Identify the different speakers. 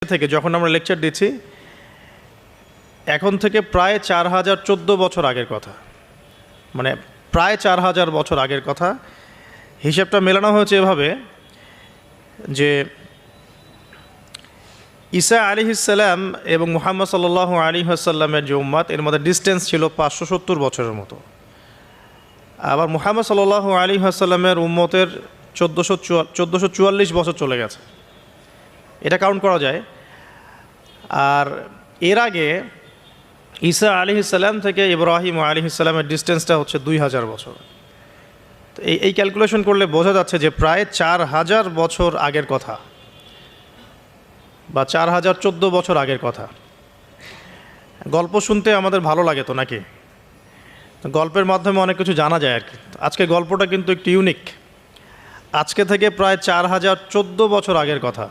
Speaker 1: থেকে যখন আমরা লেকচার দিচ্ছি এখন থেকে প্রায় 4014 বছর আগের কথা, মানে প্রায় 4000 বছর আগের কথা। হিসেবটা মেলানো হয়েছে এভাবে যে ঈসা আলাইহিসসালাম এবং মুহাম্মদ সাল্লাল্লাহু আলাইহি ওয়াসাল্লামের যে উম্মত, এর মধ্যে ডিস্টেন্স ছিল 570 বছরের মতো। আবার মুহাম্মদ সাল্লাল্লাহু আলাইহি ওয়াসাল্লামের উম্মতের 1444 বছর চলে গেছে, এটা কাউন্ট করা যায়। আর এর আগে ঈসা আলাইহিসসালাম থেকে ইব্রাহিম আলাইহিসসালামের ডিস্টেন্সটা হচ্ছে 2000 বছর। তো এই ক্যালকুলেশন করলে বোঝা যাচ্ছে যে প্রায় 4000 বছর আগের কথা বা 4014 বছর আগের কথা। গল্প শুনতে আমাদের ভালো লাগে তো নাকি? গল্পের মাধ্যমে অনেক কিছু জানা যায় আর কি। আজকে গল্পটা কিন্তু একটু ইউনিক। আজকে থেকে প্রায় 4014 বছর আগের কথা।